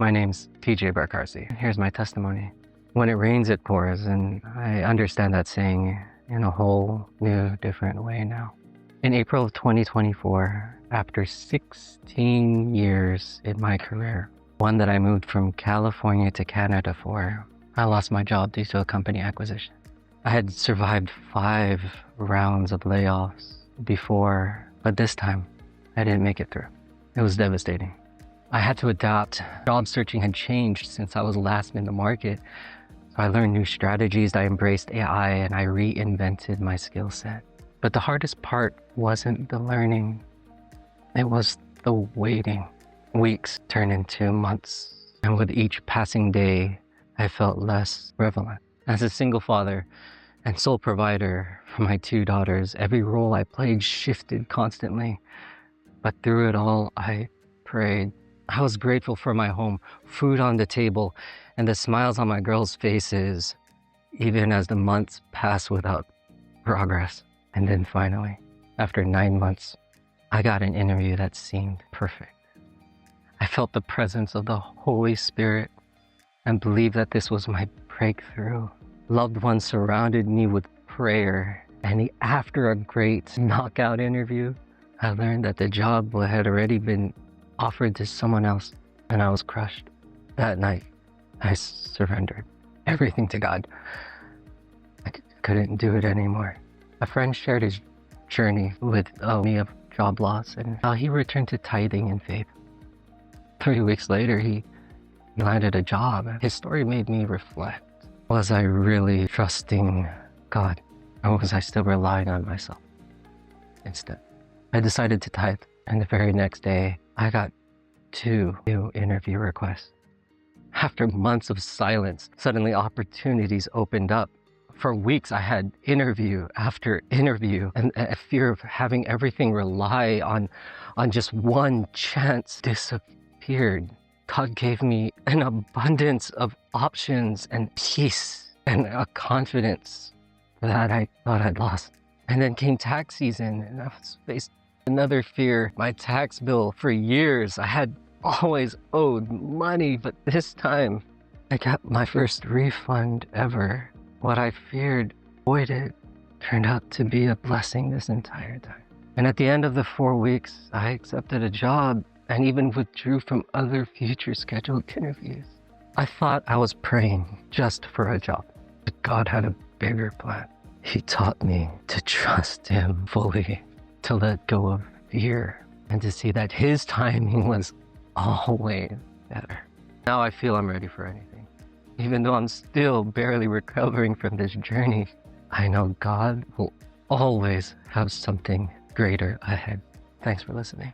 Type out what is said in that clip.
My name's TJ Barcarse. Here's my testimony. When it rains, it pours, and I understand that saying in a whole new, different way now. In April of 2024, after 16 years in my career, one that I moved from California to Canada for, I lost my job due to a company acquisition. I had survived 5 rounds of layoffs before, but this time I didn't make it through. It was devastating. I had to adapt. Job searching had changed since I was last in the market. So I learned new strategies, I embraced AI, and I reinvented my skill set. But the hardest part wasn't the learning, it was the waiting. Weeks turned into months, and with each passing day, I felt less relevant. As a single father and sole provider for my 2 daughters, every role I played shifted constantly. But through it all, I prayed. I was grateful for my home, food on the table, and the smiles on my girls' faces, even as the months passed without progress. And then finally, after 9 months, I got an interview that seemed perfect. I felt the presence of the Holy Spirit and believed that this was my breakthrough. Loved ones surrounded me with prayer, and after a great knockout interview, I learned that the job had already been offered to someone else, and I was crushed. That night, I surrendered everything to God. I couldn't do it anymore. A friend shared his journey with me of job loss and how he returned to tithing and faith. 3 weeks later, he landed a job. His story made me reflect. Was I really trusting God, or was I still relying on myself instead? I decided to tithe, and the very next day, I got 2 new interview requests. After months of silence, suddenly opportunities opened up. For weeks, I had interview after interview, and a fear of having everything rely on just one chance disappeared. God gave me an abundance of options and peace and a confidence that I thought I'd lost. And then came tax season, and I was faced another fear. My tax bill for years, I had always owed money, but this time I got my first refund ever. What I feared, avoided, turned out to be a blessing this entire time. And at the end of the 4 weeks, I accepted a job and even withdrew from other future scheduled interviews. I thought I was praying just for a job, but God had a bigger plan. He taught me to trust Him fully, to let go of fear, and to see that His timing was always better. Now I feel I'm ready for anything. Even though I'm still barely recovering from this journey, I know God will always have something greater ahead. Thanks for listening.